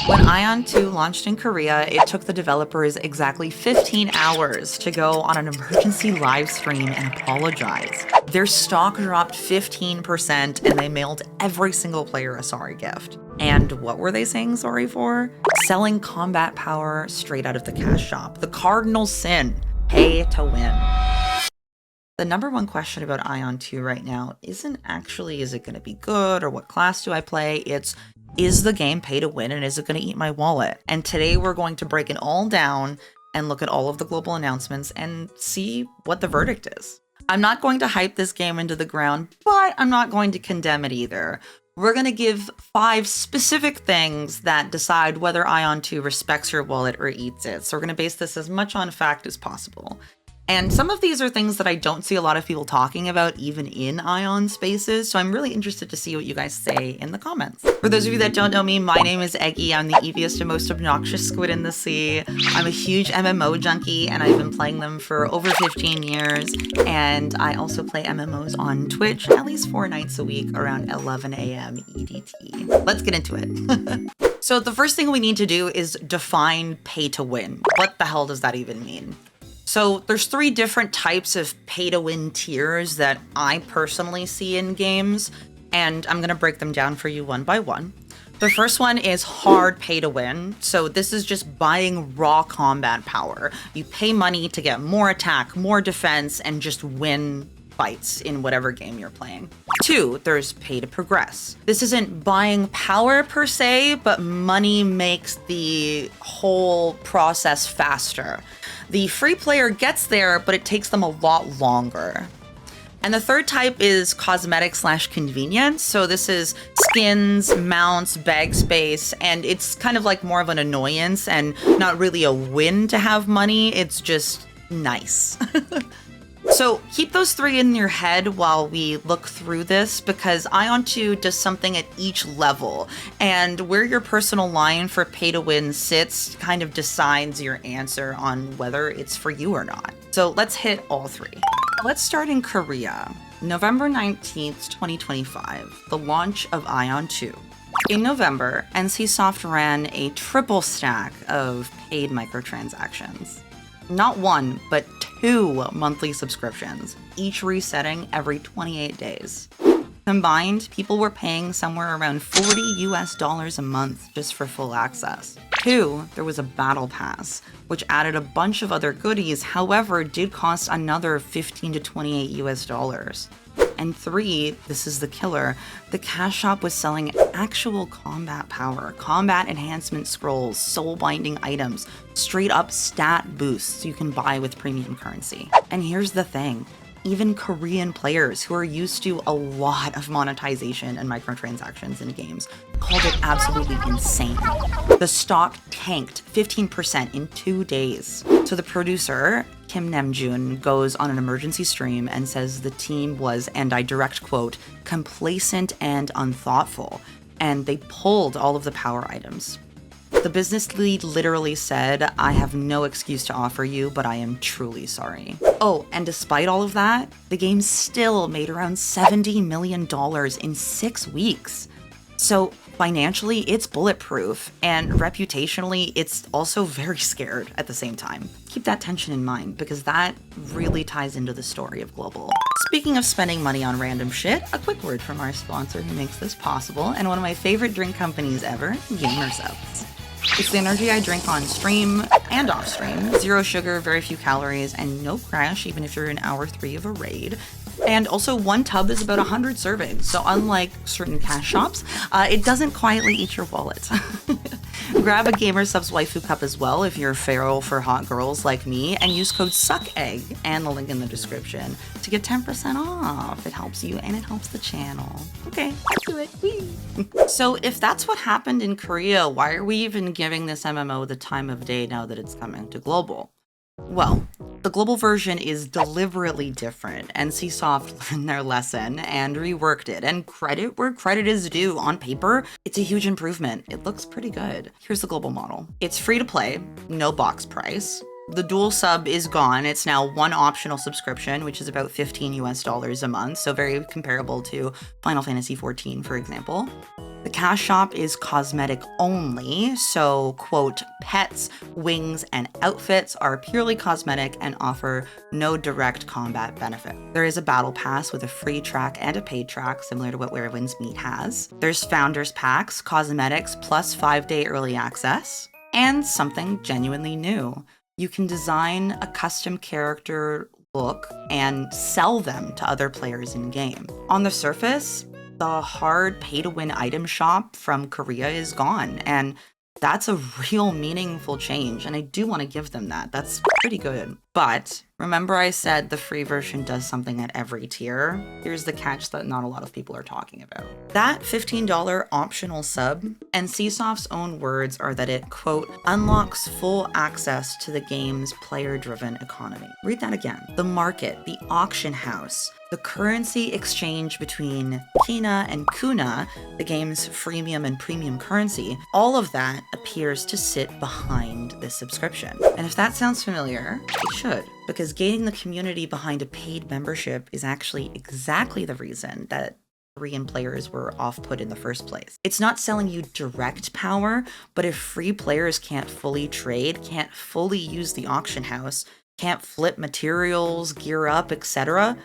When Aion 2 launched in Korea, it took the developers exactly 15 hours to go on an emergency live stream and apologize. Their stock dropped 15% and they mailed every single player a sorry gift. And what were they saying sorry for? Selling combat power straight out of the cash shop. The cardinal sin, pay to win. The number one question about Aion 2 right now isn't actually, is it going to be good or what class do I play? It's, is the game pay to win and is it going to eat my wallet? And today we're going to break it all down and look at all of the global announcements and see what the verdict is. I'm not going to hype this game into the ground, but I'm not going to condemn it either. We're going to give 5 specific things that decide whether Aion 2 respects your wallet or eats it. So we're going to base this as much on fact as possible. And some of these are things that I don't see a lot of people talking about even in Aion spaces, so I'm really interested to see what you guys say in the comments. For those of you that don't know me, my name is Eggie. I'm the eviest and most obnoxious squid in the sea. I'm a huge MMO junkie, and I've been playing them for over 15 years, and I also play MMOs on Twitch at least 4 nights a week around 11 a.m. EDT. Let's get into it. So the first thing we need to do is define pay to win. What the hell does that even mean? So there's 3 different types of pay-to-win tiers that I personally see in games, and I'm gonna break them down for you one by one. The first one is hard pay-to-win. So this is just buying raw combat power. You pay money to get more attack, more defense, and just win fights in whatever game you're playing. 2, there's pay to progress. This isn't buying power per se, but money makes the whole process faster. The free player gets there, but it takes them a lot longer. And the third type is cosmetic/convenience. So this is skins, mounts, bag space, and it's kind of like more of an annoyance and not really a win to have money. It's just nice. So keep those 3 in your head while we look through this, because Aion 2 does something at each level, and where your personal line for pay to win sits kind of decides your answer on whether it's for you or not. So let's hit all 3. Let's start in Korea. November 19th, 2025, the launch of Aion 2. In November, NCSoft ran a triple stack of paid microtransactions. Not 1, but 2 monthly subscriptions, each resetting every 28 days. Combined, people were paying somewhere around $40 a month just for full access. 2, there was a battle pass, which added a bunch of other goodies, however, did cost another $15 to $28. And 3, this is the killer, the cash shop was selling actual combat power, combat enhancement scrolls, soul binding items, straight up stat boosts you can buy with premium currency. And here's the thing, even Korean players who are used to a lot of monetization and microtransactions in games called it absolutely insane. The stock tanked 15% in 2 days. So the producer, Kim Namjoon, goes on an emergency stream and says the team was, and I direct quote, complacent and unthoughtful, and they pulled all of the power items. The business lead literally said, I have no excuse to offer you, but I am truly sorry. Oh, and despite all of that, the game still made around $70 million in 6 weeks. So financially, it's bulletproof, and reputationally, it's also very scared at the same time. Keep that tension in mind, because that really ties into the story of Global. Speaking of spending money on random shit, a quick word from our sponsor who makes this possible, and one of my favorite drink companies ever, Gamersubs. It's the energy I drink on stream and off stream. 0 sugar, very few calories, and no crash even if you're in hour 3 of a raid. And also 1 tub is about 100 servings, so unlike certain cash shops, it doesn't quietly eat your wallet. Grab a Gamersubs waifu cup as well if you're feral for hot girls like me, and use code SUCKEGG and the link in the description to get 10% off. It helps you and it helps the channel. Okay, let's do it. Whee! So if that's what happened in Korea, why are we even giving this MMO the time of day now that it's coming to global? Well, the global version is deliberately different. NCSoft learned their lesson and reworked it, and credit where credit is due. On paper, it's a huge improvement. It looks pretty good. Here's the global model. It's free to play, no box price. The dual sub is gone. It's now 1 optional subscription, which is about $15 a month, so very comparable to Final Fantasy XIV, for example. The cash shop is cosmetic only, so quote, pets, wings, and outfits are purely cosmetic and offer no direct combat benefit. There is a battle pass with a free track and a paid track, similar to what Where Winds Meet has. There's founders packs, cosmetics, plus 5-day early access, and something genuinely new. You can design a custom character look and sell them to other players in game. On the surface, the hard pay-to-win item shop from Korea is gone, and that's a real meaningful change, and I do want to give them that. That's pretty good. But remember I said the free version does something at every tier? Here's the catch that not a lot of people are talking about. That $15 optional sub, and NCSoft's own words are that it, quote, unlocks full access to the game's player-driven economy. Read that again. The market, the auction house, the currency exchange between Kina and Kuna, the game's freemium and premium currency, all of that appears to sit behind this subscription. And if that sounds familiar, it should, because gaining the community behind a paid membership is actually exactly the reason that Korean players were off-put in the first place. It's not selling you direct power, but if free players can't fully trade, can't fully use the auction house, can't flip materials, gear up, etc.,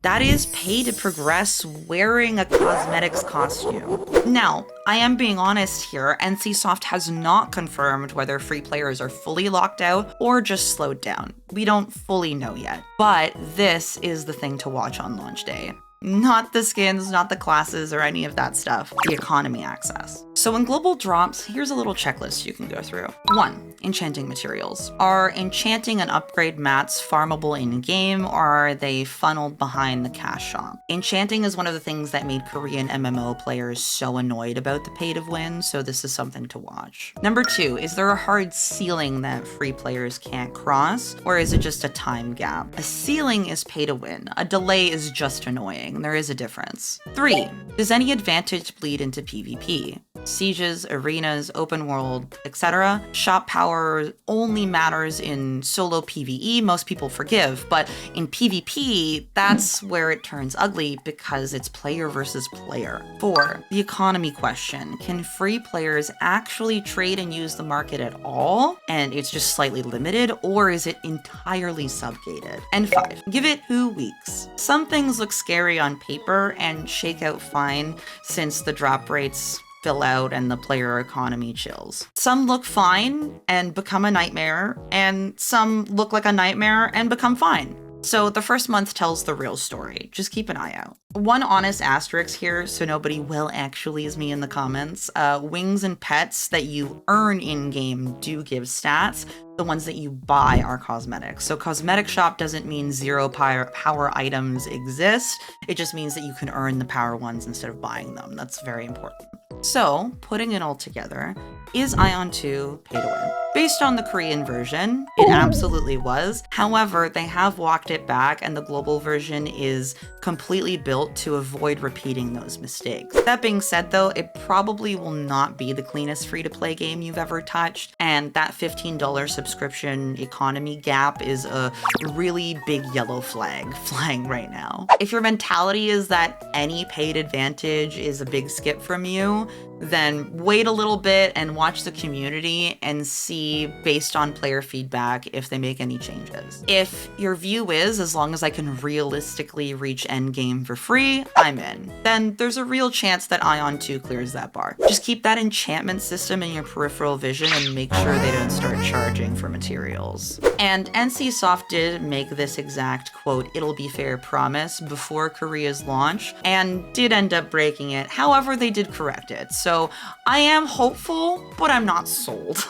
that is pay to progress wearing a cosmetics costume. Now, I am being honest here, NCSoft has not confirmed whether free players are fully locked out or just slowed down. We don't fully know yet, but this is the thing to watch on launch day. Not the skins, not the classes, or any of that stuff. The economy access. So when global drops, here's a little checklist you can go through. 1. Enchanting materials. Are enchanting and upgrade mats farmable in-game, or are they funneled behind the cash shop? Enchanting is one of the things that made Korean MMO players so annoyed about the pay-to-win, so this is something to watch. Number 2, is there a hard ceiling that free players can't cross, or is it just a time gap? A ceiling is pay-to-win. A delay is just annoying. There is a difference. 3. Does any advantage bleed into PvP? Sieges, arenas, open world, etc. Shop power only matters in solo PvE, most people forgive, but in PvP, that's where it turns ugly because it's player versus player. 4. The economy question. Can free players actually trade and use the market at all, and it's just slightly limited, or is it entirely subgated? And 5. Give it 2 weeks. Some things look scary on paper and shake out fine since the drop rates fill out and the player economy chills. Some look fine and become a nightmare, and some look like a nightmare and become fine. So the first month tells the real story. Just keep an eye out. One honest asterisk here, so nobody will actually me in the comments. Wings and pets that you earn in-game do give stats. The ones that you buy are cosmetics. So cosmetic shop doesn't mean 0 power items exist. It just means that you can earn the power ones instead of buying them. That's very important. So, putting it all together, is Aion 2 pay to win? Based on the Korean version, it absolutely was. However, they have walked it back, and the global version is completely built to avoid repeating those mistakes. That being said though, it probably will not be the cleanest free-to-play game you've ever touched, and that $15 subscription economy gap is a really big yellow flag flying right now. If your mentality is that any paid advantage is a big skip from you, then wait a little bit and watch the community and see, based on player feedback, if they make any changes. If your view is, as long as I can realistically reach endgame for free, I'm in, then there's a real chance that Aion 2 clears that bar. Just keep that enchantment system in your peripheral vision and make sure they don't start charging for materials. And NCSoft did make this exact, quote, "it'll be fair" promise before Korea's launch, and did end up breaking it. However, they did correct it. So I am hopeful, but I'm not sold.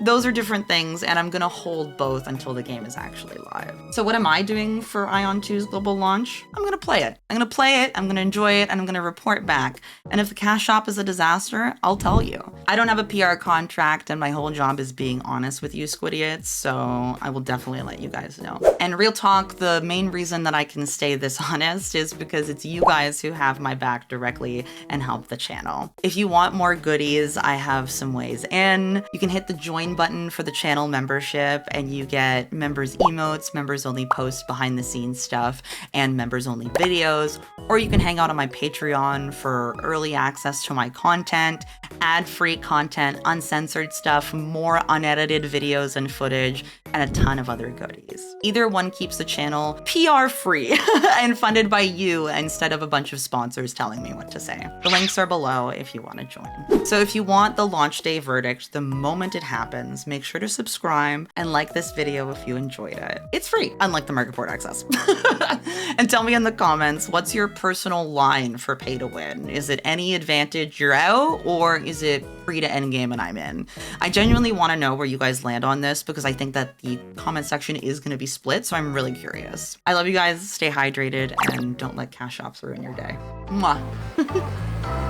Those are different things, and I'm gonna hold both until the game is actually live. So what am I doing for Aion 2's global launch? I'm gonna play it. I'm gonna enjoy it, and I'm gonna report back. And if the cash shop is a disaster, I'll tell you. I don't have a PR contract, and my whole job is being honest with you, SQIDIOTS, so I will definitely let you guys know. And real talk, the main reason that I can stay this honest is because it's you guys who have my back directly and help the channel. If you want more goodies, I have some ways in. You can hit the the join button for the channel membership, and you get members emotes, members only posts, behind the scenes stuff, and members only videos. Or you can hang out on my Patreon for early access to my content, ad-free content, uncensored stuff, more unedited videos and footage, and a ton of other goodies. Either one keeps the channel PR free and funded by you instead of a bunch of sponsors telling me what to say. The links are below if you want to join. So if you want the launch day verdict the moment it happens, make sure to subscribe and like this video if you enjoyed it. It's free, unlike the market board access. And tell me in the comments, what's your personal line for pay to win? Is it any advantage you're out, or is it free to end game and I'm in? I genuinely want to know where you guys land on this because I think that the comment section is going to be split, so I'm really curious. I love you guys, stay hydrated, and don't let cash shops ruin your day. Mwah.